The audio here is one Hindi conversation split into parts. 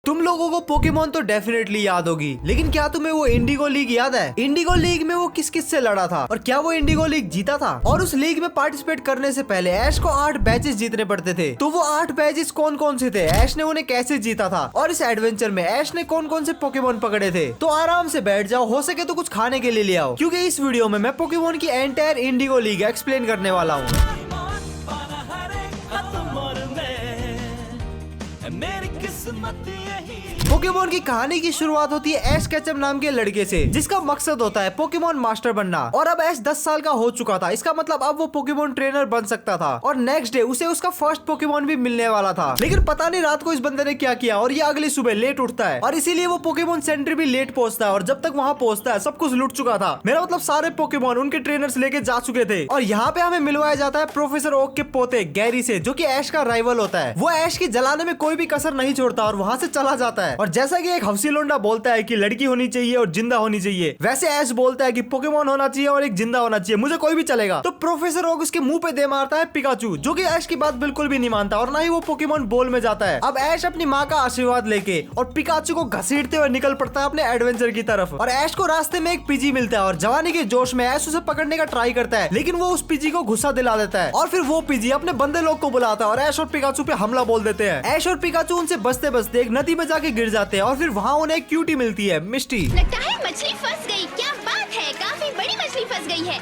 तुम लोगों को पोकेमोन तो डेफिनेटली याद होगी, लेकिन क्या तुम्हें वो इंडिगो लीग याद है? इंडिगो लीग में वो किस किस से लड़ा था और क्या वो इंडिगो लीग जीता था? और उस लीग में पार्टिसिपेट करने से पहले ऐश को 8 बैचेस जीतने पड़ते थे। तो वो 8 बैचेस कौन कौन से थे, ऐश ने उन्हें कैसे जीता था और इस एडवेंचर में ऐश ने कौन कौन से पोकेमोन पकड़े थे? तो आराम से बैठ जाओ, हो सके तो कुछ खाने के लिए ले आओ, क्योंकि इस वीडियो में मैं पोकेमोन की एंटायर इंडिगो लीग एक्सप्लेन करने वाला हूँ। पोकेमोन की कहानी की शुरुआत होती है ऐश केचम नाम के लड़के से, जिसका मकसद होता है पोकेमोन मास्टर बनना। और अब ऐश 10 साल का हो चुका था, इसका मतलब अब वो पोकेमोन ट्रेनर बन सकता था। और नेक्स्ट डे उसे उसका फर्स्ट पोकेमोन भी मिलने वाला था। लेकिन पता नहीं रात को इस बंदे ने क्या किया और ये अगली सुबह लेट उठता है और इसीलिए वो पोकेमोन सेंटर भी लेट पहुंचता है। और जब तक वहाँ पहुंचता है सब कुछ लूट चुका था। मेरा मतलब सारे पोकेमोन उनके ट्रेनर्स लेके जा चुके थे। और यहाँ पे हमें मिलवाया जाता है प्रोफेसर ओक के पोते गैरी से, जो की ऐश का राइवल होता है। वो ऐश की जलाने में कोई भी कसर नहीं छोड़ता और वहाँ से चला जाता है। और जैसा की एक हफ्सी लोंडा बोलता है कि लड़की होनी चाहिए और जिंदा होनी चाहिए, वैसे ऐश बोलता है कि पोकेमोन होना चाहिए और एक जिंदा होना चाहिए, मुझे कोई भी चलेगा। तो प्रोफेसर ओक उसके मुंह पे दे मारता है पिकाचू, जो कि ऐश की बात बिल्कुल भी नहीं मानता और ना ही वो पोकेमोन बॉल में जाता है। अब ऐश अपनी माँ का आशीर्वाद लेके और पिकाचू को घसीटते हुए निकल पड़ता है अपने एडवेंचर की तरफ। और ऐश को रास्ते में एक पीजी मिलता है और जवानी के जोश में ऐश उसे पकड़ने का ट्राई करता है, लेकिन वो उस पीजी को गुस्सा दिला देता है। और फिर वो पीजी अपने बंदे लोग को बुलाता है और ऐश और पिकाचू पे हमला बोल देते हैं। ऐश और पिकाचू उनसे बचते बचते एक नदी में जाके गिर जाते हैं और फिर वहाँ उन्हें एक क्यूटी मिलती है, मिस्टी। लगता है मछली फंस गई। क्या बात है, काफी बड़ी मछली फंस गई है।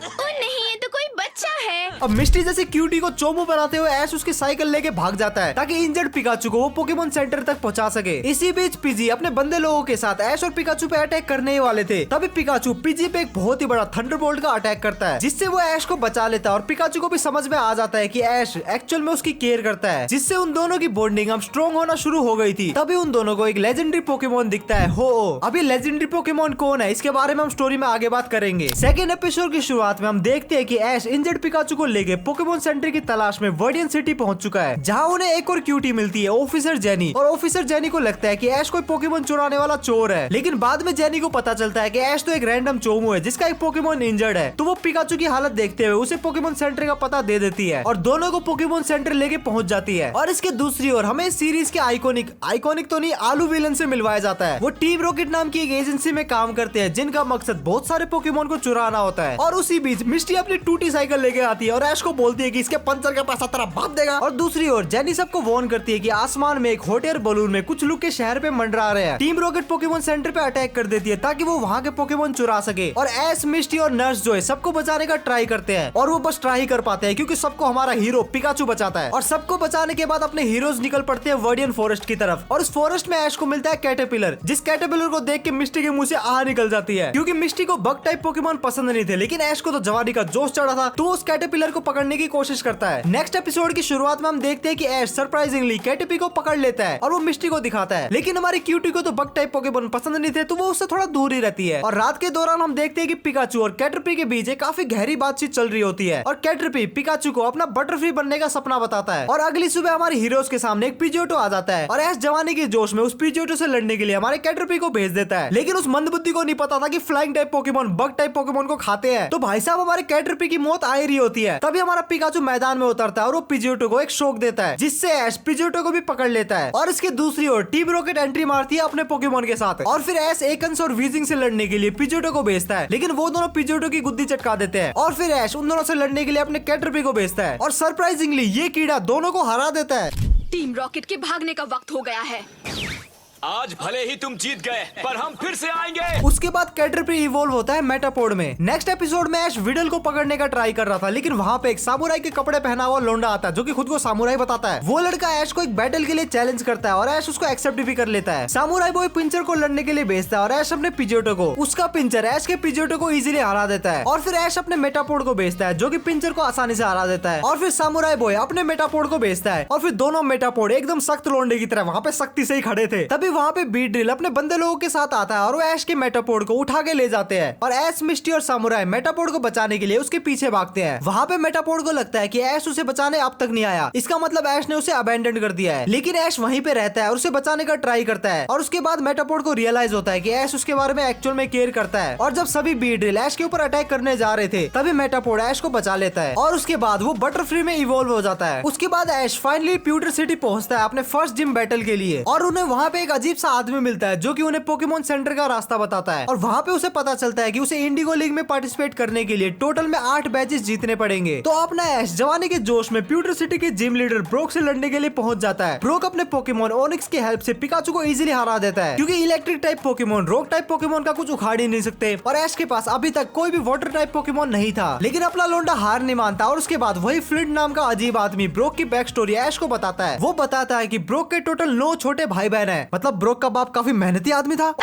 ओह नहीं, ये तो कोई बच्चा है। अब मिस्टी जैसे क्यूटी को चोमू बनाते हुए ऐश उसकी साइकिल लेके भाग जाता है ताकि इंजर्ड पिकाचू को वो पोकेमोन सेंटर तक पहुंचा सके। इसी बीच पीजी अपने बंदे लोगों के साथ ऐश और पिकाचू पे अटैक करने ही वाले थे। तभी पिकाचू पीजी पे एक बहुत ही बड़ा थंडरबोल्ट का अटैक करता है, जिससे वो ऐश को बचा लेता है। और पिकाचू को भी समझ में आ जाता है कि ऐश एक्चुअल में उसकी केयर करता है, जिससे उन दोनों की बॉन्डिंग अब स्ट्रॉन्ग होना शुरू हो गई थी। तभी उन दोनों को एक लेजेंडरी पोकेमोन दिखता है, हो। अभी लेजेंडरी पोकेमोन कौन है इसके बारे में हम स्टोरी में आगे बात करेंगे। सेकेंड एपिसोड की शुरुआत में हम देखते हैं कि ऐश इंजर्ड पिकाचू को लेके पोकेमोन सेंटर की तलाश में वर्डियन सिटी पहुंच चुका है, जहां उन्हें एक और क्यूटी मिलती है, ऑफिसर जेनी। और ऑफिसर जेनी को लगता है कि ऐश कोई पोकेमोन चुराने वाला चोर है, लेकिन बाद में जेनी को पता चलता है कि ऐश तो एक रैंडम चोमू है जिसका एक पोकेमोन इंजर्ड है। तो वो पिकाचू की हालत देखते हुए उसे पोकेमोन सेंटर का पता दे देती है और दोनों को पोकेमोन सेंटर लेके पहुंच जाती है। और इसके दूसरी ओर हमें सीरीज के आइकॉनिक तो नहीं, आलू विलन से मिलवाया जाता है। वो टीम रॉकेट नाम की एक एजेंसी में काम करते हैं, जिनका मकसद बहुत सारे पोकेमोन को चुराना होता है। और उसी बीच मिस्टी अपनी टूटी साइकिल लेके आती है और ऐश को बोलती है कि इसके पंचर का पैसा तेरा बाप देगा। और दूसरी ओर जेनी सबको वार्न करती है कि आसमान में एक हॉट एयर बलून में कुछ लोग के शहर पे मंडरा रहे हैं। टीम रॉकेट पोकेमोन सेंटर पे अटैक कर देती है ताकि वो वहाँ के पोकेमोन चुरा सके। और ऐश, मिस्टी और नर्स जो है सबको बचाने का ट्राई करते हैं और वो बस ट्राई कर पाते हैं, क्योंकि सबको हमारा हीरो पिकाचू बचाता है। और सबको बचाने के बाद अपने हीरोज निकल पड़ते हैं वर्डियन फॉरेस्ट की तरफ। और उस फॉरेस्ट में ऐश को मिलता है कैटरपिलर, जिस कैटरपिलर को देख के मिस्टी के मुंह से आह निकल जाती है, क्योंकि मिस्टी को बग टाइप पोकेमोन पसंद नहीं थे, लेकिन ऐश को तो जवानी का जोश चढ़ा था, तो उस कैटरपिलर को पकड़ने की कोशिश करता है। नेक्स्ट एपिसोड की शुरुआत में हम देखते हैं कि ऐश सरप्राइजिंगली कैटरपी को पकड़ लेता है और वो मिस्टी को दिखाता है, लेकिन हमारी क्यूटी को तो बग टाइप पोकेमोन पसंद नहीं थे, तो वो उससे थोड़ा दूर ही रहती है। और रात के दौरान हम देखते हैं कि पिकाचू और कैटरपी के बीच एक काफी गहरी बातचीत चल रही होती है और कैटरपी पिकाचू को अपना बटरफ्री बनने का सपना बताता है। और अगली सुबह हमारे हीरोज के सामने एक पिजियोटो आ जाता है और ऐश जवानी के जोश में उस पिजियोटो से लड़ने के लिए हमारे कैटरपी को भेज देता है। लेकिन उस मंदबुद्धि को नहीं पता था कि flying type Pokemon bug type Pokemon को खाते हैं। तो भाई साहब हमारे कैटरपी की मौत आ रही होती है, तभी हमारा पिकाचू मैदान में उतरता है और वो पिजियोटो को एक शॉक देता है, जिससे ऐश पिजियोटो को भी पकड़ लेता है। और इसके दूसरी ओर टीम रॉकेट एंट्री मारती है अपने पोकेमोन के साथ और फिर ऐश एकन्स और वीजिंग से लड़ने के लिए पिजियोटो को भेजता है, लेकिन वो दोनों पिजियोटो की गुद्दी चटका देते हैं। और फिर ऐश उन दोनों से लड़ने के लिए अपने कैटरपी को भेजता है और सरप्राइजिंगली ये कीड़ा दोनों को हरा देता है। टीम रॉकेट के भागने का वक्त हो गया है। आज भले ही तुम जीत गए, पर हम फिर से आएंगे। उसके बाद कैटरपी इवॉल्व होता है मेटापोड में। नेक्स्ट एपिसोड में ऐश विडल को पकड़ने का ट्राई कर रहा था, लेकिन वहाँ पे एक सामुराई के कपड़े पहना हुआ लोंडा आता है, जो कि खुद को सामुराई बताता है। वो लड़का ऐश को एक बैटल के लिए चैलेंज करता है और ऐश उसको एक्सेप्ट भी कर लेता है। सामुराई बॉय पिंचर को लड़ने के लिए भेजता है और ऐश अपने पिजियोटो को, उसका पिंचर ऐश के पिजियोटो को इजीली हरा देता है। और फिर ऐश अपने मेटापोड को भेजता है, जो कि पिंचर को आसानी से हरा देता है। और फिर सामुराई बॉय अपने मेटापोड को भेजता है और फिर दोनों मेटापोड एकदम सख्त लोंडे की तरह वहाँ पे सख्ती से ही खड़े थे। तभी वहाँ पे बीड्रिल अपने बंदे लोगों के साथ आता है और वो ऐश के मेटापोड को उठा के ले जाते हैं और ऐश, मिस्टी और सामुराई मेटापोड को बचाने के लिए उसके पीछे भागते हैं। वहाँ पे मेटापोड को लगता है कि ऐश उसे बचाने अब तक नहीं आया, इसका मतलब ऐश ने उसे अबेंडन कर दिया है। लेकिन ऐश वहीं पे रहता है और उसे बचाने का ट्राई करता है और उसके बाद मेटापोड को रियलाइज होता है कि ऐश उसके बारे में एक्चुअल में केयर करता है। और जब सभी बीड्रिल ऐश के ऊपर अटैक करने जा रहे थे तभी मेटापोड ऐश को बचा लेता है और उसके बाद वो बटरफ्री में इवॉल्व हो जाता है। उसके बाद ऐश फाइनली प्यूटर सिटी पहुंचता है अपने फर्स्ट जिम बैटल के लिए और उन्हें वहाँ पे एक अजीब सा आदमी मिलता है जो कि उन्हें पोकेमोन सेंटर का रास्ता बताता है। और वहाँ पे उसे पता चलता है कि उसे इंडिगो लीग में पार्टिसिपेट करने के लिए टोटल में 8 बैचेस जीतने पड़ेंगे। तो अपना ऐश जवानी के जोश में प्यूटर सिटी के जिम लीडर ब्रोक से लड़ने के लिए पहुंच जाता है। ब्रोक अपने पोकेमोन ओनिक्स की हेल्प से पिकाचू को इजीली हरा देता है क्योंकि electric type Pokemon rock type Pokemon का कुछ उखाड़ ही नहीं सकते और ऐश के पास अभी तक कोई भी वाटर टाइप पोकेमोन नहीं था। लेकिन अपना लोंडा हार नहीं मानता और उसके बाद वही फ्लिंट नाम का अजीब आदमी ब्रोक की बैक स्टोरी ऐश को बताता है। वो बताता है कि ब्रोक के टोटल 9 छोटे भाई बहन हैं, मतलब ब्रोक का बाप काफी मेहनती आदमी था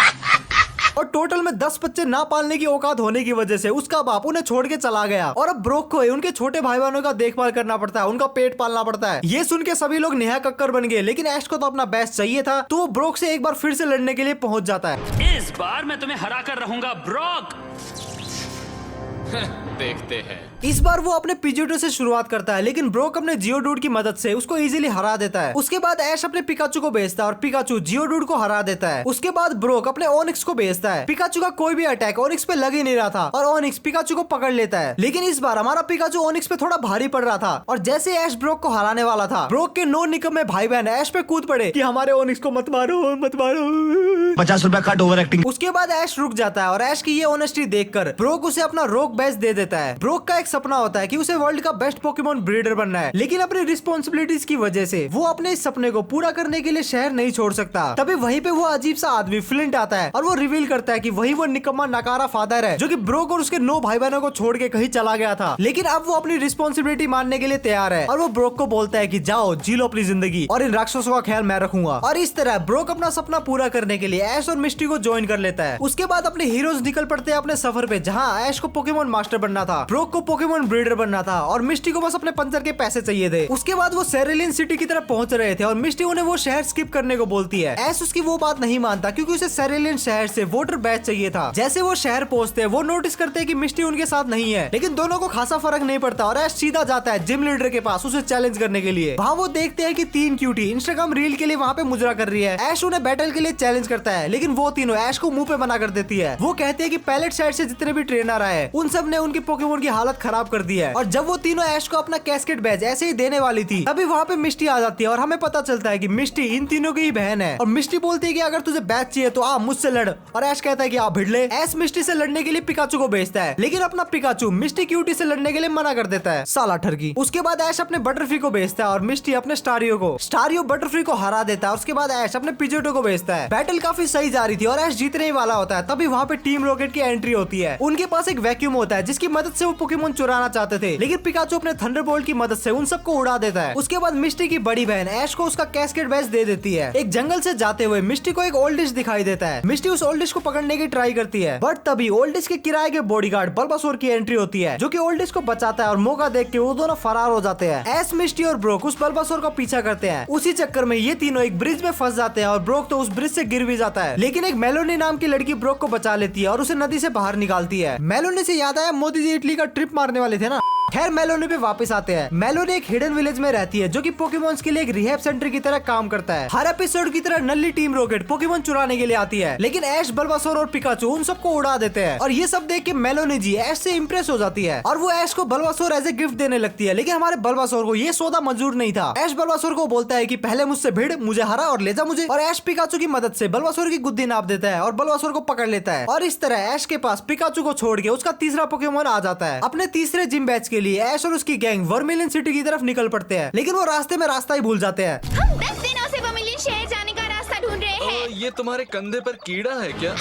और टोटल में 10 बच्चे ना पालने की औकात होने की वजह से उसका बाप उन्हें छोड़ के चला गया और अब ब्रोक को उनके छोटे भाई बहनों का देखभाल करना पड़ता है, उनका पेट पालना पड़ता है। ये सुन के सभी लोग नेहा कक्कर बन गए, लेकिन ऐश को तो अपना बेस्ट चाहिए था तो वो ब्रोक से एक बार फिर से लड़ने के लिए पहुंच जाता है। इस बार मैं तुम्हें हरा कर रहूंगा ब्रोक। देखते हैं। इस बार वो अपने पिजियोटो से शुरुआत करता है लेकिन ब्रोक अपने जियोडूड की मदद से उसको इजीली हरा देता है। उसके बाद ऐश अपने पिकाचू को भेजता है और पिकाचू जियोडूड को हरा देता है। उसके बाद ब्रोक अपने ओनिक्स को भेजता है। पिकाचू का कोई भी अटैक ओनिक्स पे लग ही नहीं रहा था और ओनिक्स पिकाचू को पकड़ लेता है। लेकिन इस बार हमारा पिकाचू ओनिक्स पे थोड़ा भारी पड़ रहा था और जैसे ऐश ब्रोक को हराने वाला था ब्रोक के 9 निकम्मे भाई बहन ऐश पे कूद पड़े कि हमारे ओनिक्स को मत मारो मत मारो। 50 रुपया कट ओवर एक्टिंग। उसके बाद ऐश रुक जाता है और ऐश की ये ऑनेस्टी देखकर ब्रोक उसे अपना रॉक बैच दे देता है। ब्रोक का एक सपना होता है कि उसे वर्ल्ड का बेस्ट पोकेमोन ब्रीडर बनना है, लेकिन अपनी रिस्पॉन्सिबिलिटीज की वजह से वो अपने इस सपने को पूरा करने के लिए शहर नहीं छोड़ सकता। तभी वहीं पे वो अजीब सा आदमी फ्लिंट आता है और वो रिवील करता है कि वही वो निकम्मा नकारा फादर है जो कि ब्रोक और उसके 9 भाई बहनों को छोड़ के कहीं चला गया था। लेकिन अब वो अपनी रिस्पॉन्सिबिलिटी मानने के लिए तैयार है और वो ब्रोक को बोलता है कि जाओ जी लो अपनी जिंदगी और इन राक्षसों का ख्याल मैं रखूंगा। और इस तरह ब्रोक अपना सपना पूरा करने के लिए ऐश और मिस्टी को ज्वाइन कर लेता है। उसके बाद अपने हीरोज निकल पड़ते हैं अपने सफर पे, जहाँ ऐश को पोकेमोन मास्टर बनना था, ब्रोक को पोकेमोन ब्रीडर बनना था और मिस्टी को बस अपने पंचर के पैसे चाहिए थे। उसके बाद वो सेरेलियन सिटी की तरफ पहुंच रहे थे और मिस्टी उन्हें वो शहर स्किप करने को बोलती है। ऐश उसकी वो बात नहीं मानता क्योंकि उसे सेरेलियन शहर से वोटर बैच चाहिए था। जैसे वो शहर पहुंचते हैं वो नोटिस करते हैं कि मिस्टी उनके साथ नहीं है, लेकिन दोनों को खासा फर्क नहीं पड़ता और ऐश सीधा जाता है जिम लीडर के पास उसे चैलेंज करने के लिए। वहाँ वो देखते हैं कि 3 क्यूटी इंस्टाग्राम रील के लिए वहाँ पे मुजरा कर रही है। ऐश उन्हें बैटल के लिए चैलेंज करता है लेकिन वो तीनों ऐश को मुंह पे मना कर देती है। वो कहते हैं कि पैलेट साइड से जितने भी ट्रेनर आए उन सब ने उनके पोकेमोन की हालत खराब कर दी है। और जब वो तीनों ऐश को अपना कैस्केट बैच ऐसे ही देने वाली थी तभी वहाँ पे मिस्टी आ जाती है और हमें पता चलता है कि मिस्टी इन तीनों की ही बहन है। और मिस्टी बोलती है कि अगर तुझे बैच चाहिए तो आ मुझसे लड़, और ऐश कहता है कि आप भिड़ ले। ऐश मिस्टी से लड़ने के लिए पिकाचू को भेजता है लेकिन अपना पिकाचू मिस्टी क्यूटी से लड़ने के लिए मना कर देता है, साला ठरकी। उसके बाद ऐश अपने बटरफ्री को भेजता है और मिस्टी अपने स्टारियो को। स्टारियो बटरफ्री को हरा देता है। उसके बाद ऐश अपने पिजोटो को भेजता है। बैटल काफी सही जा रही थी और ऐश जीतने ही वाला होता है तभी वहाँ पे टीम रॉकेट की एंट्री होती है। उनके पास एक वैक्यूम होता है जिसकी मदद से वो पोकेमोन चुराना चाहते थे, लेकिन पिकाचू अपने थंडरबोल्ट की मदद से उन सबको उड़ा देता है। उसके बाद मिस्टी की बड़ी बहन ऐश को उसका कैस्केट बैच दे देती है। एक जंगल से जाते हुए मिस्टी को एक ओल्डिश दिखाई देता है। मिस्टी उस ओल्डिश को पकड़ने की ट्राई करती है बट तभी ओल्डिश के किराए के बॉडीगार्ड बल्बासोर की एंट्री होती है जो कि ओल्डिश को बचाता है और मौका देख के वो दोनों फरार हो जाते हैं। ऐश, मिस्टी और ब्रोक उस बल्बासोर का पीछा करते हैं। उसी चक्कर में ये तीनों एक ब्रिज में फंस जाते हैं और ब्रोक तो उस ब्रिज से गिर भी जाता है, लेकिन एक मेलोनी नाम की लड़की ब्रोक को बचा लेती है और उसे नदी से बाहर निकालती है। मेलोनी से याद आया मोदी जी इटली का ट्रिप मारने वाले थे ना। खैर मेलोनी पे वापस आते हैं। मेलोनी एक हिडन विलेज में रहती है जो कि पोकेमोन्स के लिए एक रिहैब सेंटर की तरह काम करता है। हर एपिसोड की तरह नल्ली टीम रॉकेट पोकेमोन चुराने के लिए आती है, लेकिन ऐश, बल्बासोर और पिकाचू उन सबको उड़ा देते हैं। और ये सब देख के मेलोनी जी ऐश से इम्प्रेस हो जाती है और वो ऐश को बल्बासोर एज ए गिफ्ट देने लगती है। लेकिन हमारे बल्बासोर को ये सौदा मंजूर नहीं था। ऐश बल्बासोर को बोलता है कि पहले मुझसे भिड़, मुझे हरा और ले जा मुझे। और ऐश पिकाचू की मदद से बल्बासोर की गुद्दी नाप देता है और बल्बासोर को पकड़ लेता है। और इस तरह ऐश के पास पिकाचू को छोड़ के उसका तीसरा पोकेमोन आ जाता है। अपने तीसरे जिम बैच के लिए ऐश और उसकी गैंग वर्मिलियन सिटी की तरफ निकल पड़ते हैं, लेकिन वो रास्ते में रास्ता ही भूल जाते हैं। हम 10 दिनों से वर्मिलियन शहर जाने का रास्ता ढूंढ रहे हैं। ये तुम्हारे कंधे पर कीड़ा है क्या?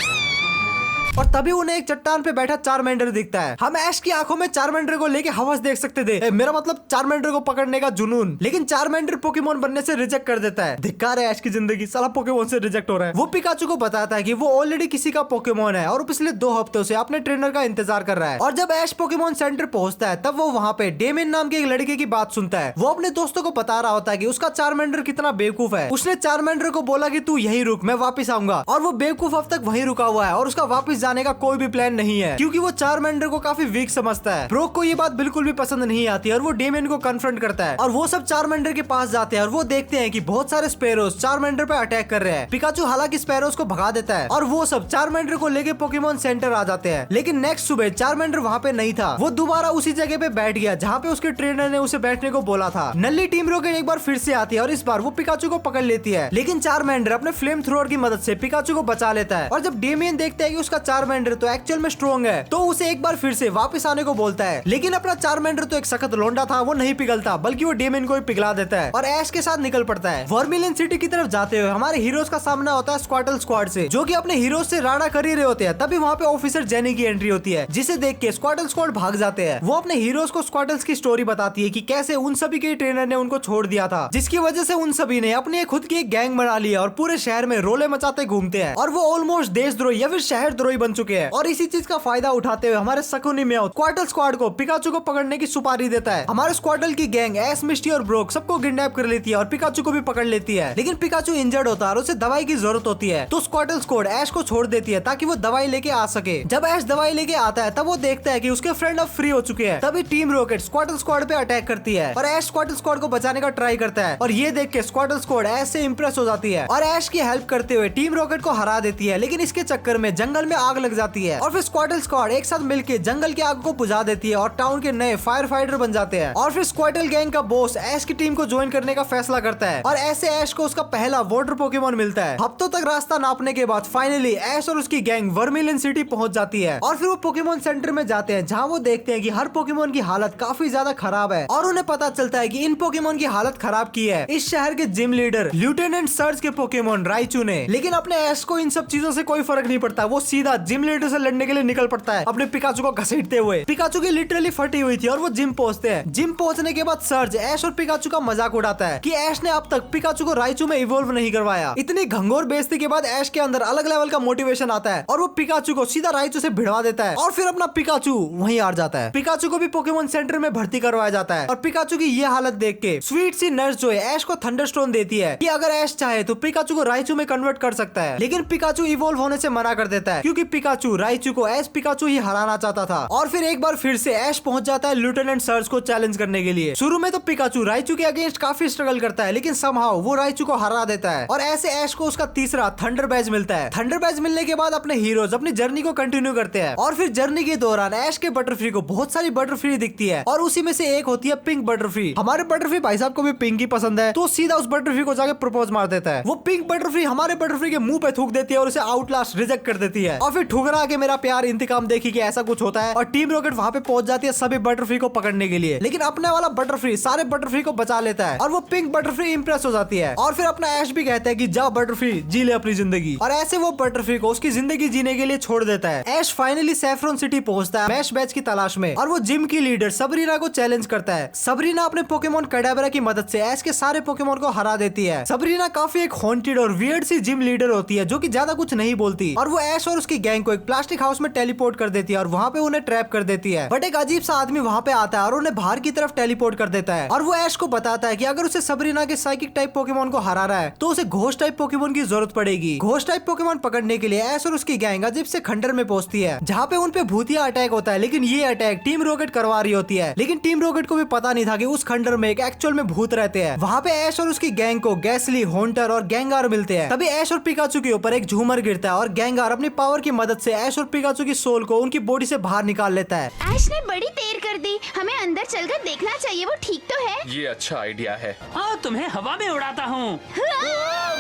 और तभी उन्हें एक चट्टान पे बैठा चारमेंडर दिखता है। हम ऐश की आंखों में चारमेंडर को लेके हवस देख सकते थे, मेरा मतलब चारमेंडर को पकड़ने का जुनून। लेकिन चारमेंडर पोकेमोन बनने से रिजेक्ट कर देता है। धिक्कार है ऐश की जिंदगी, साला पोकेमोन से रिजेक्ट हो रहा है। वो पिकाचू को बताता है कि वो ऑलरेडी किसी का पोकेमोन है और पिछले 2 हफ्तों से अपने ट्रेनर का इंतजार कर रहा है। और जब ऐश पोकेमोन सेंटर पहुंचता है तब वो वहाँ पे डेमियन नाम के एक लड़के की बात सुनता है। वो अपने दोस्तों को बता रहा होता है कि उसका चारमेंडर कितना बेवकूफ है। उसने चारमेंडर को बोला कि तू यही रुक, मैं वापस आऊंगा। और वो बेवकूफ अब तक वहीं रुका हुआ है और उसका वापस जाने का कोई भी प्लान नहीं है, क्योंकि वो चारमेंडर को काफी वीक समझता है। ब्रोक को ये बात बिल्कुल भी पसंद नहीं आती और वो डेमियन को कन्फ्रंट करता है और वो सब चारमेंडर के पास जाते हैं और वो देखते हैं कि बहुत सारे स्पैरोज चारमेंडर पे अटैक कर रहे हैं। पिकाचू हालांकि स्पैरोज को भगा देता है और वो सब चारमेंडर को लेके पोकेमोन सेंटर आ जाते हैं। लेकिन नेक्स्ट सुबह चारमेंडर वहाँ पे नहीं था। वो दोबारा उसी जगह पे बैठ गया जहाँ पे उसके ट्रेनर ने उसे बैठने को बोला था। नल्ली टीम रॉकेट एक बार फिर से आती है और इस बार वो पिकाचू को पकड़ लेती है। लेकिन चारमेंडर अपने फ्लेम थ्रोअर की मदद से पिकाचू को बचा लेता है। और जब डेमियन देखता है कि उसका चारमेंडर तो एक्चुअल में स्ट्रॉन्ग है तो उसे एक बार फिर से वापस आने को बोलता है। लेकिन अपना चारमेंडर तो एक सख्त लोंडा था, वो नहीं पिघलता बल्कि वो डेमियन को ही पिघला देता है और ऐश के साथ निकल पड़ता है। वर्मिलियन सिटी की तरफ जाते हुए हमारे हीरोज का सामना होता है स्क्वाटल स्क्वाड से, जो कि अपने हीरोज से राडा कर ही रहे होते हैं। तभी वहाँ पे ऑफिसर जेनी की एंट्री होती है, जिसे देख के स्क्वाटल स्क्वाड भाग जाते हैं। वो अपने हीरोज को स्क्वाटल्स की स्टोरी बताती है कि कैसे उन सभी के ट्रेनर ने उनको छोड़ दिया था, जिसकी वजह से उन सभी ने अपनी खुद की एक गैंग बना ली और पूरे शहर में रोले मचाते घूमते हैं और वो ऑलमोस्ट देशद्रोही या फिर शहर द्रोही बन चुके हैं। और इसी चीज का फायदा उठाते हुए हमारे शकुनी म्याऊ स्क्वाटल स्क्वाड को पिकाचू को पकड़ने की सुपारी देता है। हमारे स्क्वाटल की गैंग एस, मिस्टी और ब्रोक सबको किडनैप कर लेती है और पिकाचू को भी पकड़ लेती है। लेकिन पिकाचू इंजर्ड होता है और उसे दवाई की जरूरत होती है, तो स्क्वाटल स्क्वाड ऐश को छोड़ देती है ताकि वो दवाई लेके आ सके। जब ऐश दवाई लेके आता है तब वो देखता है कि उसके फ्रेंड अब फ्री हो चुके हैं। तभी टीम रॉकेट स्क्वाटल स्क्वाड पे अटैक करती है और ऐश स्क्वाटल स्क्वाड को बचाने का ट्राई करता है और ये देख के स्क्वाटल स्क्वाड ऐश से इंप्रेस हो जाती है और ऐश की हेल्प करते हुए टीम रॉकेट को हरा देती है। लेकिन इसके चक्कर में जंगल में आग लग जाती है और फिर स्क्वाटल स्क्वाड एक साथ मिलकर जंगल की आग को बुझा देती है और टाउन के नए फायर फाइटर बन जाते हैं। और फिर स्क्वाटल गैंग का बॉस ऐश की टीम को ज्वाइन करने का फैसला करता है और ऐसे ऐश को उसका पहला वाटर पोकेमोन मिलता है। हफ्तों तक रास्ता नापने के बाद फाइनली ऐश और उसकी गैंग वर्मिलियन सिटी पहुंच जाती है और फिर वो पोकेमोन सेंटर में जाते हैं, जहां वो देखते हैं कि हर पोकेमोन की हालत काफी ज्यादा खराब है और उन्हें पता चलता है कि इन पोकेमोन की हालत खराब की है इस शहर के जिम लीडर लेफ्टिनेंट सर्ज के पोकेमोन राइचू ने। लेकिन अपने ऐश को इन सब चीजों से कोई फर्क नहीं पड़ता, वो सीधा जिम लीडर से लड़ने के लिए निकल पड़ता है अपने पिकाचू को घसीटते हुए। पिकाचू की लिटरली फटी हुई थी और वो जिम पहुंचते हैं। जिम पहुंचने के बाद सर्ज ऐश और पिकाचू का मजाक उड़ाता है कि ऐश ने अब तक पिकाचू को राइचू में इवॉल्व नहीं करवाया। इतनी घंघोर बेइज्जती के बाद ऐश के अंदर अलग लेवल का मोटिवेशन आता है और वो पिकाचू को सीधा राइचू से भिड़वा देता है और फिर अपना पिकाचू वहीं हार जाता है। पिकाचू को भी पोकेमोन सेंटर में भर्ती करवाया जाता है और पिकाचू की ये हालत देख के स्वीट सी नर्स जो है ऐश को थंडरस्टोन देती है कि अगर ऐश चाहे तो पिकाचू को राइचू में कन्वर्ट कर सकता है। लेकिन पिकाचू इवॉल्व होने से मना कर देता है क्योंकि पिकाचू राइचू को एज पिकाचू ही हराना चाहता था। और फिर एक बार फिर से ऐश पहुंच जाता है लेफ्टिनेंट सर्ज को चैलेंज करने के लिए। शुरू में तो पिकाचू राइचू के अगेंस्ट काफी स्ट्रगल करता है, लेकिन समहाउ वो राइचू को हरा देता है और ऐसे ऐश को उसका तीसरा थंडर बैज मिलता है। थंडर बैज मिलने के बाद अपने हीरोज अपनी जर्नी को कंटिन्यू करते हैं और फिर जर्नी के दौरान ऐश के बटरफ्री को बहुत सारी बटरफ्री दिखती है और उसी में से एक होती है पिंक बटरफ्री। हमारे बटरफ्री भाई साहब को भी पिंक ही पसंद है, तो सीधा उस बटरफ्री को जाके प्रपोज मार देता है। वो पिंक बटरफ्री हमारे बटरफ्री के मुंह पे थूक देती है और उसे आउटलास्ट रिजेक्ट कर देती है और फिर ठुकरा के मेरा प्यार इंतकाम देखी कि ऐसा कुछ होता है और टीम रॉकेट वहाँ पे पहुंच जाती है सभी बटरफ्री को पकड़ने के लिए। लेकिन अपने वाला बटरफ्री सारे बटरफ्री को बचा लेता है और वो पिंक बटरफ्री इंप्रेस हो जाती है और फिर अपना ऐश भी कहता है कि जाओ बटरफ्री जी ले अपनी जिंदगी, और ऐसे वो बटरफ्री को उसकी जिंदगी जीने के लिए छोड़ देता है। ऐश फाइनली सैफरॉन सिटी पहुंचता है मैश बैच की तलाश में और वो जिम की लीडर सबरीना को चैलेंज करता है। सबरीना अपने पोकेमोन कैडाबरा की मदद से ऐश के सारे पोकेमोन को हरा देती है। सबरीना काफी एक हॉन्टेड और वियर्ड सी जिम लीडर होती है जो कि ज्यादा कुछ नहीं बोलती और वो ऐश और उसकी गैंग को एक प्लास्टिक हाउस में टेलीपोर्ट कर देती है और वहाँ पे उन्हें ट्रैप कर देती है। बट एक अजीब सा आदमी वहाँ पे आता है और उन्हें बाहर की तरफ टेलीपोर्ट कर देता है और वो ऐश को बताता है कि अगर उसे सबरीना के साइकिक टाइप पोकेमोन को हरा रहा है तो उसे घोस्ट टाइप पोकेमोन की जरूरत पड़ेगी। घोस्ट टाइप पोकेमोन पकड़ने के लिए ऐश और उसकी गैंग अजीब से खंडर में पहुंचती है जहाँ पे उनपे भूतिया अटैक होता है। लेकिन ये अटैक टीम रॉकेट करवा रही होती है, लेकिन टीम रॉकेट को भी पता नहीं था कि उस खंडर में एक एक्चुअल में भूत रहते हैं। वहाँ पे ऐश और उसकी गैंग को गैसली, हॉन्टर और गैंगार मिलते हैं। तभी ऐश और पिकाचू के ऊपर एक झूमर गिरता है और गैंगार अपनी पावर की मदद से ऐश और पिकाचू की सोल को उनकी बॉडी से बाहर निकाल लेता है। ऐश ने बड़ी देर कर दी, हमें अंदर चलकर देखना चाहिए वो ठीक तो है। ये अच्छा आइडिया है। हाँ, तुम्हें हवा में उड़ाता हूँ।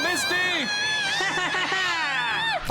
मिस्टी!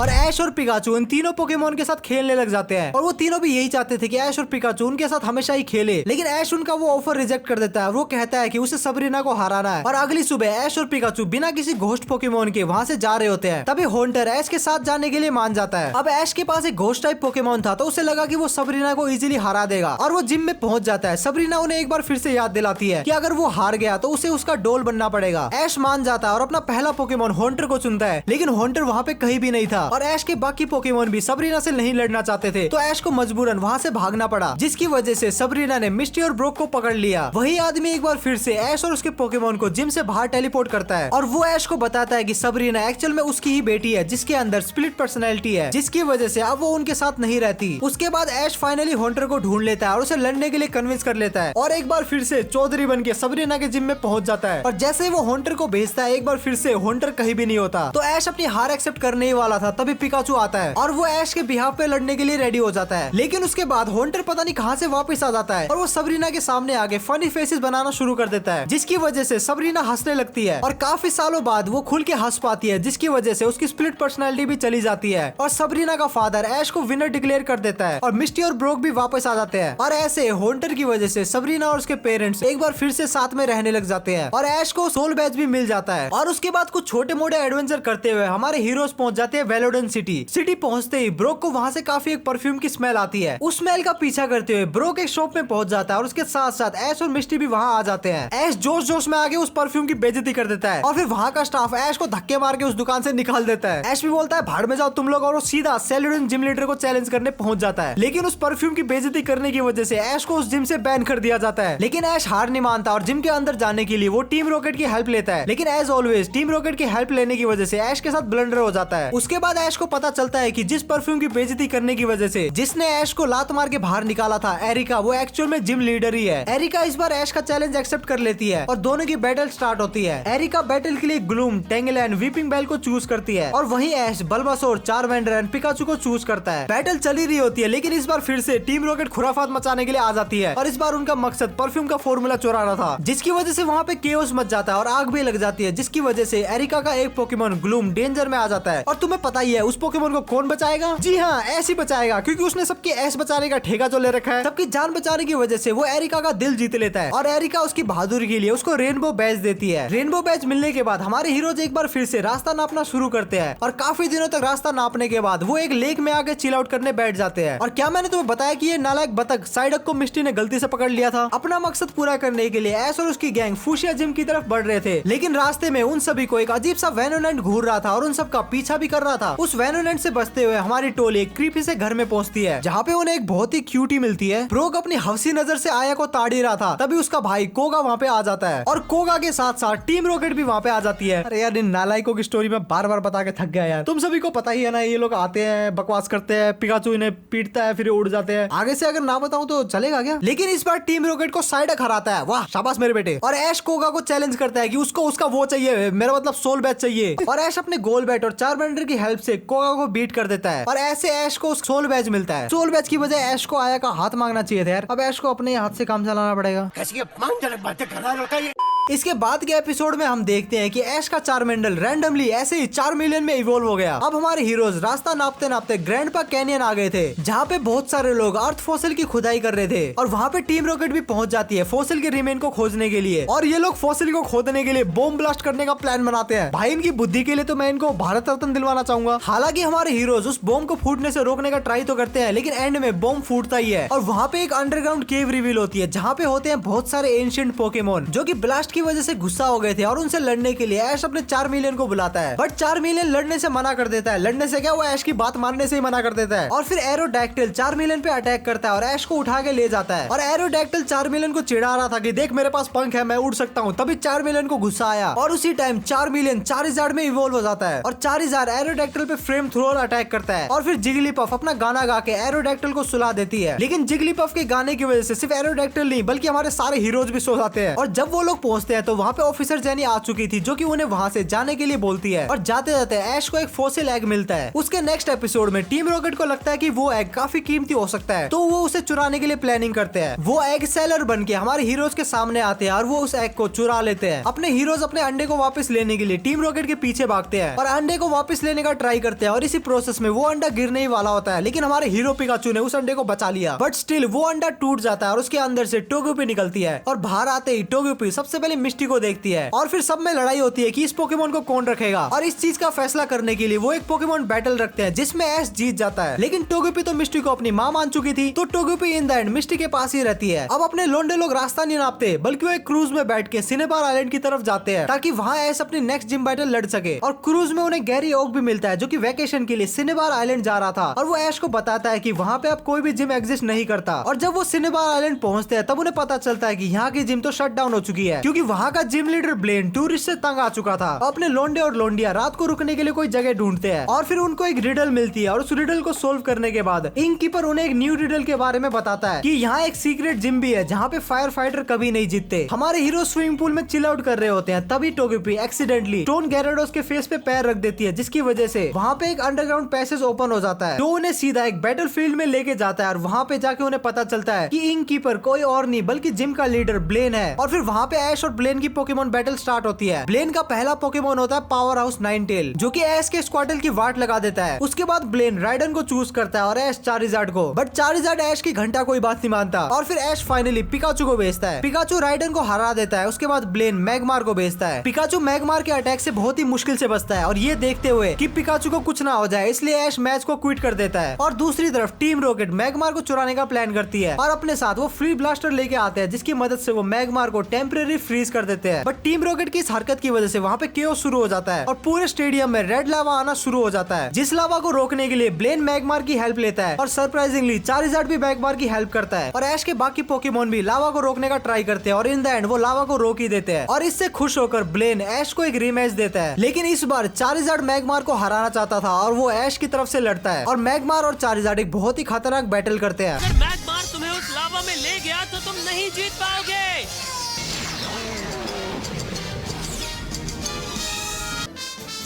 और ऐश और पिकाचू इन तीनों पोकेमोन के साथ खेलने लग जाते हैं और वो तीनों भी यही चाहते थे कि ऐश और पिकाचू उनके साथ हमेशा ही खेले, लेकिन ऐश उनका वो ऑफर रिजेक्ट कर देता है। वो कहता है कि उसे सबरीना को हराना है। और अगली सुबह ऐश और पिकाचू बिना किसी घोस्ट पोकेमोन के वहाँ से जा रहे होते हैं। तभी हॉन्टर ऐश के साथ जाने के लिए मान जाता है। अब ऐश के पास एक घोस्ट टाइप पोकेमोन था तो उसे लगा कि वो सबरीना को इजीली हरा देगा और वो जिम में पहुंच जाता है। सबरीना उन्हें एक बार फिर से याद दिलाती है कि अगर वो हार गया तो उसे उसका डोल बनना पड़ेगा। ऐश मान जाता है और अपना पहला पोकेमोन हॉन्टर को चुनता है, लेकिन हॉन्टर वहाँ पे कहीं भी नहीं था और ऐश के बाकी पोकेमोन भी सबरीना से नहीं लड़ना चाहते थे, तो ऐश को मजबूरन वहाँ से भागना पड़ा, जिसकी वजह से सबरीना ने मिस्टी और ब्रोक को पकड़ लिया। वही आदमी एक बार फिर से ऐश और उसके पोकेमोन को जिम से बाहर टेलीपोर्ट करता है और वो ऐश को बताता है कि सबरीना एक्चुअल में उसकी ही बेटी है जिसके अंदर स्प्लिट पर्सनैलिटी है, जिसकी वजह से अब वो उनके साथ नहीं रहती। उसके बाद ऐश फाइनली हॉन्टर को ढूंढ लेता है और उसे लड़ने के लिए कन्विंस कर लेता है और एक बार फिर से चौधरी बन के सबरीना के जिम में पहुंच जाता है। और जैसे ही वो हॉन्टर को भेजता है एक बार फिर से हॉन्टर कहीं भी नहीं होता, तो ऐश अपनी हार एक्सेप्ट करने ही वाला था, तभी पिकाचू आता है और वो ऐश के बिहाफ पे लड़ने के लिए रेडी हो जाता है। लेकिन उसके बाद हॉन्टर पता नहीं कहां से वापस आ जाता है और वो सबरीना के सामने आके फनी फेसेस बनाना शुरू कर देता है, जिसकी वजह से सबरीना हंसने लगती है और काफी सालों बाद वो खुल के हंस पाती है, जिसकी वजह से उसकी स्प्लिट पर्सनैलिटी भी चली जाती है और सबरीना का फादर ऐश को विनर डिक्लेयर कर देता है और मिस्टी और ब्रोक भी वापस आ जाते हैं। और ऐसे हॉन्टर की वजह से सबरीना और उसके पेरेंट्स एक बार फिर से साथ में रहने लग जाते हैं और ऐश को सोल बैच भी मिल जाता है। और उसके बाद कुछ छोटे मोटे एडवेंचर करते हुए हमारे हीरोज पहुंच जाते हैं वेलोडन सिटी पहुंचते ही ब्रोक को वहां से काफी एक परफ्यूम की स्मेल आती है। उस स्मेल का पीछा करते हुए ब्रोक एक शॉप में पहुंच जाता है और उसके साथ साथ ऐश और मिस्टी भी वहां आ जाते हैं। ऐश जोश जोश में आके उस परफ्यूम की बेइज्जती कर देता है और फिर वहां का स्टाफ ऐश को धक्के मार के उस दुकान से निकाल देता है। ऐश भी बोलता है भाड़ में जाओ तुम लोग, और वो सीधा सेलुडन जिम लीडर को चैलेंज करने पहुंच जाता है, लेकिन उस परफ्यूम की बेइज्जती करने की वजह से ऐश को उस जिम से बैन कर दिया जाता है। लेकिन ऐश हार नहीं मानता और जिम के अंदर जाने के लिए वो टीम रॉकेट की हेल्प लेता है, लेकिन एज ऑलवेज टीम रॉकेट की हेल्प लेने की वजह से ऐश के साथ ब्लंडर हो जाता है। उसके बाद ऐश को पता चलता है कि जिस परफ्यूम की बेइज्जती करने की वजह से जिसने ऐश को लात मार के बाहर निकाला था एरिका, वो एक्चुअल में जिम लीडर ही है। एरिका इस बार ऐश का चैलेंज एक्सेप्ट कर लेती है और दोनों की बैटल स्टार्ट होती है। एरिका बैटल के लिए ग्लूम, टेंगलैंड, वीपिंग बेल को चूज करती है और वहीं ऐश बल्बासोर, चारमेंडर एंड पिकाचू को चूज करता है। बैटल चली रही होती है, लेकिन इस बार फिर से टीम रॉकेट खुराफात मचाने के लिए आ जाती है और इस बार उनका मकसद परफ्यूम का फॉर्मूला चुराना था, जिसकी वजह से वहाँ पे केओस मच जाता है और आग भी लग जाती है, जिसकी वजह से एरिका का एक पोकेमोन ग्लूम डेंजर में आ जाता है। और तुम्हें पता ही है उस पोकेमोन को कौन बचाएगा? जी हाँ, ऐसे बचाएगा, क्योंकि उसने सबकी ऐश बचाने का ठेका जो ले रखा है। सबकी जान बचाने की वजह से वो एरिका का दिल जीत लेता है और एरिका उसकी बहादुरी के लिए उसको रेनबो बैच देती है। रेनबो बैच मिलने के बाद हमारे हीरोज एक बार फिर से रास्ता नापना शुरू करते हैं और काफी दिनों तक रास्ता नापने के बाद वो एक लेक में आके चिल आउट करने बैठ जाते हैं। और क्या मैंने तुम्हें बताया कि ये नालायक बतख साइडक को मिस्टी ने गलती से पकड़ लिया था? अपना मकसद पूरा करने के लिए ऐश और उसकी गैंग फूशिया जिम की तरफ बढ़ रहे थे, लेकिन रास्ते में उन सभी को एक अजीब सा वेनोनेंट घूर रहा था और उन सबका पीछा भी कर रहा था। उस वेनोनेंट से बचते हुए हमारी टोली एक क्रीपी से घर में पहुंचती है, जहाँ पे उन्हें एक बहुत ही क्यूटी मिलती है। ब्रोक अपनी हवसी नजर से आया को ताड़ी रहा था, तभी उसका भाई कोगा वहाँ पे आ जाता है और कोगा के साथ साथ टीम रॉकेट भी वहाँ पे आ जाती है। अरे यार, इन नालायकों की स्टोरी में बार बार बता के थक गया यार। तुम सभी को पता ही है ना, ये लोग आते हैं, बकवास करते हैं, पिकाचू इन्हें पीटता है, फिर उड़ जाते हैं। आगे से अगर ना बताऊं तो चलेगा क्या? लेकिन इस बार टीम रॉकेट को साइडक हराता है। वाह, शाबाश मेरे बेटे। और ऐश कोगा को चैलेंज करता है कि उसको उसका वो चाहिए, मेरा मतलब सोल बैच चाहिए। और ऐश अपने गोल बैट और चारमेंडर की हेल्प से कोगा को बीट कर देता है और ऐसे ऐश को सोल बैच मिलता है। सोल बैच की वजह ऐश को आया का हाथ मांगना चाहिए था यार। अब ऐश को अपने हाथ से काम चलाना पड़ेगा। कैसी अपमानजनक बातें कर रहा है लड़का ये। इसके बाद के एपिसोड में हम देखते हैं कि ऐश का चारमेंडल रैंडमली ऐसे ही 4 मिलियन में इवॉल्व हो गया। अब हमारे हीरोज रास्ता नापते नापते ग्रैंडपा कैनियन आ गए थे, जहाँ पे बहुत सारे लोग अर्थ फॉसिल की खुदाई कर रहे थे और वहाँ पे टीम रॉकेट भी पहुंच जाती है फॉसिल के रिमेन को खोजने के लिए। और ये लोग फॉसिल को खोदने के लिए बॉम्ब ब्लास्ट करने का प्लान बनाते हैं। भाई, इनकी बुद्धि के लिए तो मैं इनको भारत रत्न दिलवाना चाहूंगा। हालांकि हमारे हीरोज उस बॉम्ब को फूटने से रोकने का ट्राई तो करते हैं, लेकिन एंड में बॉम्ब फूटता ही है और वहाँ पे एक अंडरग्राउंड केव रिवील होती है, जहाँ पे होते हैं बहुत सारे एंशिएंट पोकेमोन जो कि ब्लास्ट की वजह से गुस्सा हो गए थे और उनसे लड़ने के लिए ऐश अपने 4 मिलियन को बुलाता है। बट 4 मिलियन लड़ने से मना कर देता है। लड़ने से क्या, वो ऐश की बात मानने से ही मना कर देता है। और फिर एरोडैक्टिल 4 मिलियन पे अटैक करता है और ऐश को उठा के ले जाता है। और एरोडैक्टिल 4 मिलियन को चिढ़ा रहा था कि देख मेरे पास पंख है, मैं उड़ सकता हूँ। तभी 4 मिलियन को गुस्सा आया और उसी टाइम 4 मिलियन चारिज़ार्ड में इवॉल्व हो जाता है और चारिज़ार्ड एरोडैक्टिल पे फ्लेम थ्रोअर अटैक करता है। और फिर जिगलीपफ अपना गाना गा के एरोडैक्टिल को सुला देती है। लेकिन जिगलीपफ के गाने की वजह से सिर्फ एरोडैक्टिल नहीं बल्कि हमारे सारे हीरोज भी सो जाते हैं। और जब वो लोग पहुंचते पहुंचते हैं तो वहाँ पे ऑफिसर जेनी आ चुकी थी, जो कि उन्हें वहाँ से जाने के लिए बोलती है। और जाते जाते ऐश को एक फॉसिल एग मिलता है। उसके नेक्स्ट एपिसोड में टीम रॉकेट को लगता है कि वो एग काफी कीमती हो सकता है, तो वो उसे चुराने के लिए प्लानिंग करते हैं। वो एग सेलर बन के हमारे हीरोज के सामने आते हैं और वो उस एग को चुरा लेते हैं। अपने हीरोज अपने अंडे को वापस लेने के लिए टीम रॉकेट के पीछे भागते हैं और अंडे को वापस लेने का ट्राई करते हैं। और इसी प्रोसेस में वो अंडा गिरने ही वाला होता है, लेकिन हमारे हीरो पिकाचू ने उस अंडे को बचा लिया। बट स्टिल वो अंडा टूट जाता है और उसके अंदर से टोगेपी निकलती है। और बाहर आते ही टोगेपी सबसे पहले मिस्टी को देखती है और फिर सब में लड़ाई होती है कि इस पोकेमोन को कौन रखेगा। और इस चीज का फैसला करने के लिए वो एक पोकेमोन बैटल रखते हैं जिसमें ऐश जीत जाता है। लेकिन टोगेपी तो मिस्टी को अपनी माँ मान चुकी थी, तो टोगेपी इन द एंड मिस्टी के पास ही रहती है। अब अपने लोंडे लोग रास्ता नहीं नापते, बल्कि वो एक क्रूज में बैठ के सिनेबार आइलैंड की तरफ जाते हैं ताकि वहाँ ऐश अपनी नेक्स्ट जिम बैटल लड़ सके। और क्रूज में उन्हें गैरी ओक भी मिलता है, जो कि वैकेशन के लिए सिनेबार आइलैंड जा रहा था। और वो ऐश को बताता है कि वहाँ पे अब कोई भी जिम एग्जिस्ट नहीं करता। और जब वो सिनेबार आइलैंड पहुँचते हैं तब उन्हें पता चलता है कि यहाँ की जिम तो शट डाउन हो चुकी है, क्योंकि वहाँ का जिम लीडर ब्लेन टूरिस्ट से तंग आ चुका था। अपने लोंडे और लोंडिया रात को रुकने के लिए कोई जगह ढूंढते हैं और फिर उनको एक रिडल मिलती है। और उस रिडल को सोल्व करने के बाद इंक कीपर उन्हें एक न्यू रिडल के बारे में बताता है कि यहाँ एक सीक्रेट जिम भी है जहाँ पे फायर फाइटर कभी नहीं जीतते। हमारे हीरो स्विमिंग पूल में चिल आउट कर रहे होते हैं, तभी टोगेपी एक्सीडेंटली टोन गैराडोस के फेस पे पैर रख देती है, जिसकी वजह से वहाँ पे एक अंडरग्राउंड पैसेज ओपन हो जाता है जो उन्हें सीधा एक बैटल फील्ड में लेके जाता है। और वहाँ पे जाके उन्हें पता चलता है कि इंक कीपर कोई और नहीं बल्कि जिम का लीडर ब्लेन है। और फिर वहाँ पे ऐश और ब्लेन की पोकेमोन बैटल स्टार्ट होती है। ब्लेन का पहला पोकेमोन होता है पावर हाउस नाइनटेल, जो कि ऐश के स्क्वाडल की वाट लगा देता है। उसके बाद ब्लेन राइडन को चूज करता है और ऐश चारिजार्ड को। बट चारिजार्ड ऐश की घंटा कोई बात नहीं मानता और फिर ऐश फाइनली पिकाचू को भेजता है। पिकाचू राइडन को हरा देता है। उसके बाद ब्लेन मैगमार को भेजता है। पिकाचू मैगमार के अटैक से बहुत ही मुश्किल से बचता है और ये देखते हुए कि पिकाचू को कुछ ना हो जाए इसलिए ऐश मैच को क्विट कर देता है। और दूसरी तरफ टीम रॉकेट मैगमार को चुराने का प्लान करती है और अपने साथ वो फ्री ब्लास्टर लेके आते हैं, जिसकी मदद से वो मैगमार को टेम्परेरी फ्रीज कर देते हैं। बट टीम रॉकेट की इस हरकत की वजह से वहाँ पे केओस शुरू हो जाता है और पूरे स्टेडियम में रेड लावा आना शुरू हो जाता है, जिस लावा को रोकने के लिए ब्लेन मैगमार की हेल्प लेता है और सरप्राइजिंगली चारिजार्ड भी मैगमार की हेल्प करता है। और ऐश के बाकी पोकेमोन भी लावा को रोकने का ट्राई करते हैं और इन द एंड वो लावा को रोक ही देते हैं। और इससे खुश होकर ब्लेन ऐश को एक रीमैच देता है, लेकिन इस बार चारिजार्ड मैगमार को हराना चाहता था और वो ऐश की तरफ से लड़ता है। और मैगमार और चारिजार्ड एक बहुत ही खतरनाक बैटल करते हैं। अगर मैगमार तुम्हें उस लावा में ले गया तो तुम नहीं जीत पाओगे।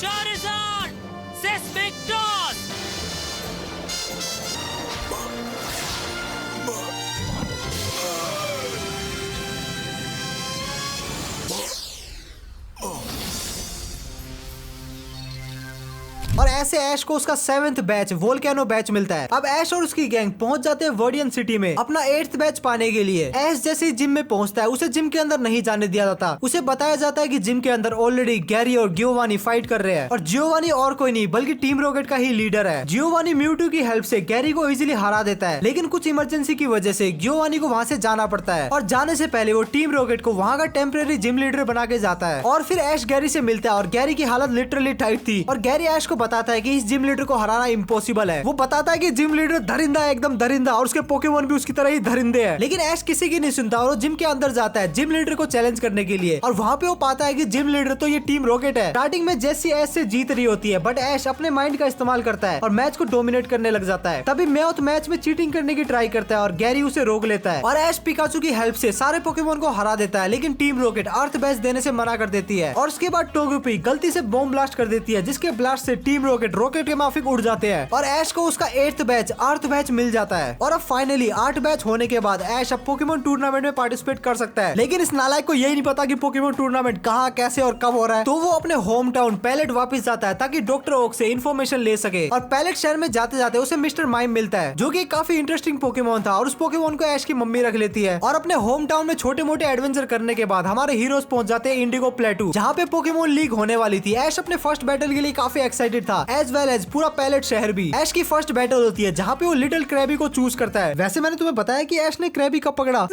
Charizard seismic toss. और ऐसे ऐश को उसका 7th बैच वोल्केनो बैच मिलता है। अब ऐश और उसकी गैंग पहुंच जाते हैं वर्डियन सिटी में अपना 8th बैच पाने के लिए। ऐश जैसे ही जिम में पहुंचता है उसे जिम के अंदर नहीं जाने दिया जाता। उसे बताया जाता है कि जिम के अंदर ऑलरेडी गैरी और जियोवानी फाइट कर रहे हैं और जियोवानी और कोई नहीं बल्कि टीम रॉकेट का ही लीडर है। जियोवानी म्यूटू की हेल्प से गैरी को इजीली हरा देता है, लेकिन कुछ इमरजेंसी की वजह से जियोवानी को वहाँ से जाना पड़ता है। और जाने से पहले वो टीम रॉकेट को वहाँ का टेम्परेरी जिम लीडर बना के जाता है। और फिर ऐश गैरी से मिलता है और गैरी की हालत लिटरली टाइट थी और गैरी ऐश को बताता है कि इस जिम लीडर को हराना इम्पॉसिबल है। वो बताता है कि जिम लीडर दरिंदा है, एकदम दरिंदा, और उसके पोकेमोन भी उसकी तरह ही दरिंदे हैं। लेकिन ऐश किसी की नहीं सुनता और वो जिम के अंदर जाता है जिम लीडर को चैलेंज करने के लिए। और वहाँ पे वो पाता है कि जिम लीडर तो ये टीम रॉकेट है। स्टार्टिंग में जेसी ऐश से जीत रही होती है, बट ऐश अपने माइंड का इस्तेमाल करता है और मैच को डोमिनेट करने लग जाता है। तभी मेओथ मैच में चीटिंग करने की ट्राई करता है और गैरी उसे रोक लेता है और ऐश पिकाचू की हेल्प से सारे पोकेमोन को हरा देता है। लेकिन टीम रॉकेट अर्थ बैच देने से मना कर देती है और उसके बाद टोगेपी गलती से बॉम्ब ब्लास्ट कर देती है, जिसके ब्लास्ट से टीम रॉकेट के माफिक उड़ जाते हैं और ऐश को उसका 8th बैच अर्थ बैच मिल जाता है। और अब फाइनली 8 बैच होने के बाद ऐश अब पोकेमोन टूर्नामेंट में पार्टिसिपेट कर सकता है। लेकिन इस नालायक को यही नहीं पता कि पोकेमोन टूर्नामेंट कहाँ, कैसे और कब हो रहा है। तो वो अपने होम टाउन पैलेट वापस जाता है ताकि डॉक्टर ओक से इन्फॉर्मेशन ले सके। और पैलेट शहर में जाते जाते उसे मिस्टर माइम मिलता है, जो कि काफी इंटरेस्टिंग पोकेमोन था और उस पोकेमोन को ऐश की मम्मी रख लेती है। और अपने होम टाउन में छोटे मोटे एडवेंचर करने के बाद हमारे हीरोज पहुंच जाते हैं इंडिगो प्लेटू, जहाँ पे पोकेमोन लीग होने वाली थी। ऐश अपने फर्स्ट बैटल के लिए काफी एक्साइटेड था, एज वेल एज पूरा पैलेट शहर भी। ऐश की फर्स्ट बैटल होती है जहाँ पे वो लिटिल क्रैबी को चूज करता है। वैसे मैंने तुम्हें बताया कि ऐश ने क्रैबी कब पकड़ा,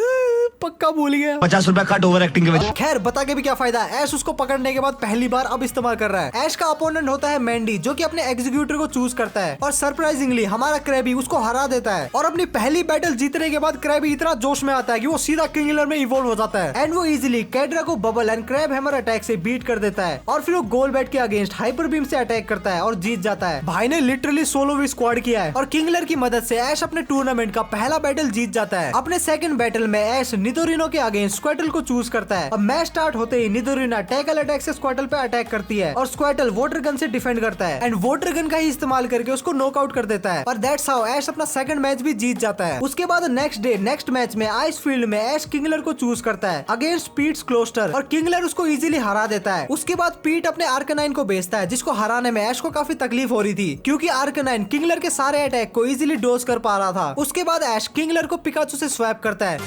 पक्का भूल गया। 50 रुपया कट ओवर एक्टिंग के वजह। खैर बता के भी क्या फायदा, ऐश उसको पकड़ने के बाद पहली बार अब इस्तेमाल कर रहा है। ऐश का अपोनेंट होता है मैंडी, जो कि अपने एग्जीक्यूटर को चूज करता है और सरप्राइजिंगली हमारा क्रैबी उसको हरा देता है। और अपनी पहली बैटल जीतने के बाद क्रैबी इतना जोश में आता है कि वो सीधा किंगलर में इवॉल्व हो जाता है एंड वो इजीली कैड्रा को bubble and crab hammer attack से बीट कर देता है। और फिर वो गोल बैट के अगेंस्ट हाइपर बीम से अटैक करता है और जीत जाता है। भाई ने लिटरली सोलो भी स्क्वाड किया है और किंगलर की मदद से ऐश अपने टूर्नामेंट का पहला बैटल जीत जाता है। अपने सेकंड बैटल में ऐश निदोरिनो के अगेंस्ट स्क्वाटल को चूज करता है। अब मैच स्टार्ट होते ही निदोरिना टैकल अटैक से स्क्वाटल पे अटैक करती है और स्क्वाटल वाटर गन से डिफेंड करता है एंड वाटर गन का ही इस्तेमाल करके उसको नॉकआउट कर देता है और दैट्स हाउ ऐश अपना सेकंड मैच भी जीत जाता है। उसके बाद नेक्स्ट डे नेक्स्ट मैच में आइस फील्ड में ऐश किंगलर को चूज करता है अगेंस्ट पीट्स क्लोस्टर और किंगलर उसको इजीली हरा देता है। उसके बाद पीट अपने आर्कनाइन को भेजता है जिसको हराने में ऐश को काफी तकलीफ हो रही थी क्योंकि आर्कनाइन किंगलर के सारे अटैक को इजीली डोज कर पा रहा था। उसके बाद ऐश किंगलर को पिकाचू से स्वैप करता है।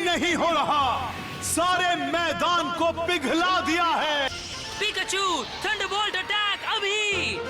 नहीं हो रहा, सारे मैदान को पिघला दिया है। पिकाचू थंडरबोल्ट अटैक अभी।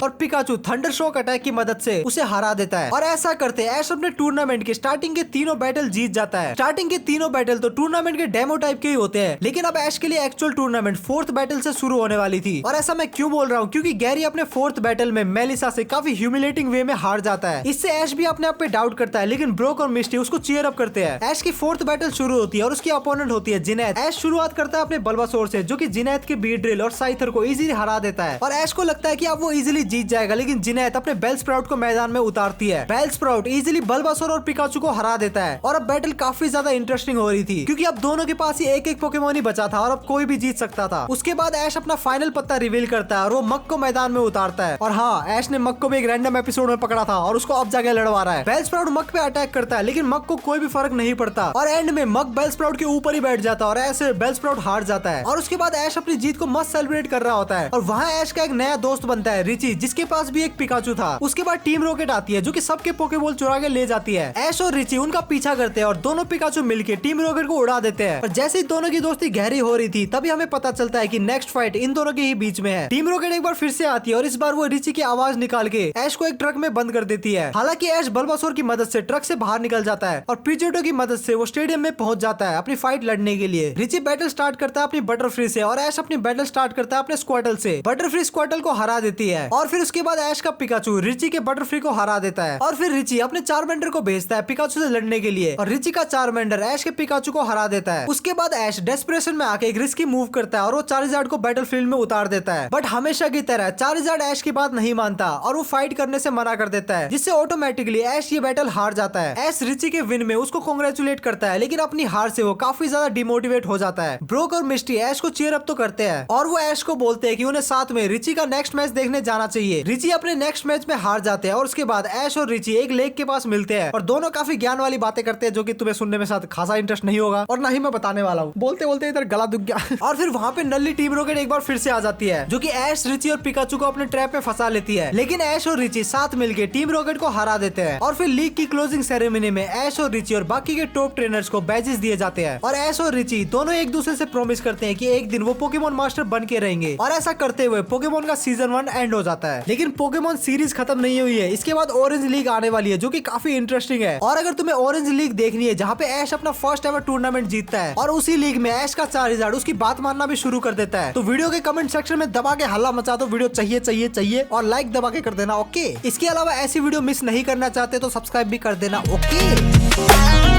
और पिकाचू थंडर शॉक अटैक की मदद से उसे हरा देता है और ऐसा करते ऐश अपने टूर्नामेंट के स्टार्टिंग के तीनों बैटल जीत जाता है। स्टार्टिंग के तीनों बैटल तो टूर्नामेंट के डेमो टाइप के ही होते हैं लेकिन अब ऐश के लिए एक्चुअल टूर्नामेंट फोर्थ बैटल से शुरू होने वाली थी। और ऐसा मैं क्यों बोल रहा हूँ क्योंकि गैरी अपने फोर्थ बैटल में मेलिसा से काफी ह्यूमिलेटिंग वे में हार जाता है। इससे ऐश भी अपने आप पे डाउट करता है लेकिन ब्रोक और मिस्टी उसको चीयर अप करते हैं। ऐश की फोर्थ बैटल शुरू होती है और उसकी अपोनेंट होती है जिनैद। ऐश शुरुआत करता है अपने बल्बासोर से जो कि जिनैद के बीट ड्रिल और साइथर को इजीली हरा देता है और ऐश को लगता है कि अब वो इजीली जीत जाएगा लेकिन जिनैद अपने बेल स्प्राउट को मैदान में उतारती है। बेल स्प्राउट इजीली बल्बासोर और पिकाचू को हरा देता है और अब बैटल काफी ज्यादा इंटरेस्टिंग हो रही थी क्योंकि अब दोनों के पास ही एक एक पोकेमोन ही बचा था और अब कोई भी जीत सकता था। उसके बाद ऐश अपना फाइनल पत्ता रिवील करता है और वो मक को मैदान में उतारता है और हाँ ऐश ने मक को भी एक रैंडम एपिसोड में पकड़ा था और उसको अब जाके लड़वा रहा है। बेल स्प्राउट मक पे अटैक करता है लेकिन मक को कोई भी फर्क नहीं पड़ता और एंड में मक बेल स्प्राउट के ऊपर ही बैठ जाता है और ऐसे बेल स्प्राउट हार जाता है। और उसके बाद ऐश अपनी जीत को मस्त सेलिब्रेट कर रहा होता है और वहाँ ऐश का एक नया दोस्त बनता है रिची जिसके पास भी एक पिकाचू था। उसके बाद टीम रॉकेट आती है जो कि सबके पोकेबॉल चुरा के ले जाती है। ऐश और रिची उनका पीछा करते हैं और दोनों पिकाचू मिलके टीम रॉकेट को उड़ा देते हैं। और जैसे ही दोनों की दोस्ती गहरी हो रही थी तभी हमें पता चलता है कि नेक्स्ट फाइट इन दोनों के ही बीच में है। टीम रॉकेट एक बार फिर से आती है और इस बार वो रिची की आवाज निकाल के ऐश को एक ट्रक में बंद कर देती है। हालांकि ऐश बल्बासोर की मदद से ट्रक से बाहर निकल जाता है और पिजेटो की मदद से वो स्टेडियम में पहुंच जाता है अपनी फाइट लड़ने के लिए। रिची बैटल स्टार्ट करता है अपनी बटरफ्री से और ऐश अपनी बैटल स्टार्ट करता है अपने स्क्वाटल से। बटरफ्री स्क्वाटल को हरा देती है और फिर उसके बाद ऐश का पिकाचू रिची के बटरफ्री को हरा देता है और फिर रिची अपने चारमेंडर को भेजता है पिकाचू से लड़ने के लिए और रिची का चारमेंडर ऐश के पिकाचू को हरा देता है। उसके बाद ऐश डेस्परेशन में आके एक रिस्की मूव करता है और वो चार्जार्ड को बैटलफील्ड में उतार देता है बट हमेशा की तरह चार्जार्ड ऐश की बात नहीं मानता और वो फाइट करने से मना कर देता है जिससे ऑटोमेटिकली ऐश ये बैटल हार जाता है। ऐश रिची के विन में उसको कांग्रेचुलेट करता है लेकिन अपनी हार से वो काफी ज्यादा डिमोटिवेट हो जाता है। ब्रोक और मिस्टी ऐश को चीयर अप तो करते हैं और वो ऐश को बोलते हैं कि उन्हें साथ में रिची का नेक्स्ट मैच देखने जाना चाहिए। रिची अपने नेक्स्ट मैच में हार जाते हैं और उसके बाद ऐश और रिची एक लेक के पास मिलते हैं और दोनों काफी ज्ञान वाली बातें करते हैं जो कि तुम्हें सुनने में साथ खासा इंटरेस्ट नहीं होगा और ना ही मैं बताने वाला हूँ। बोलते बोलते इधर गला दुख गया। और फिर वहाँ पे नल्ली टीम रॉकेट एक बार फिर से आ जाती है जो कि ऐश रिची और पिकाचू को अपने ट्रैप में फंसा लेती है लेकिन ऐश और रिची साथ मिलकर टीम रॉकेट को हरा देते हैं। और फिर लीग की क्लोजिंग सेरेमनी में ऐश और रिची और बाकी के टॉप ट्रेनर्स को बैजेस दिए जाते हैं और ऐश और रिची दोनों एक दूसरे से प्रॉमिस करते हैं कि एक दिन वो पोकेमोन मास्टर बन के रहेंगे। और ऐसा करते हुए पोकेमोन का सीजन 1 एंड हो जाता है लेकिन पोकेमोन सीरीज खत्म नहीं हुई है। इसके बाद ऑरेंज लीग आने वाली है जो कि काफी इंटरेस्टिंग है और अगर तुम्हें ऑरेंज लीग देखनी है जहाँ पे ऐश अपना फर्स्ट एवर टूर्नामेंट जीतता है और उसी लीग में ऐश का चार्जार्ड उसकी बात मानना भी शुरू कर देता है तो वीडियो के कमेंट सेक्शन में दबा के हल्ला मचा दो। वीडियो चाहिए चाहिए चाहिए और लाइक दबा के कर देना। ओके, इसके अलावा ऐसी वीडियो मिस नहीं करना चाहते तो सब्सक्राइब भी कर देना। ओके।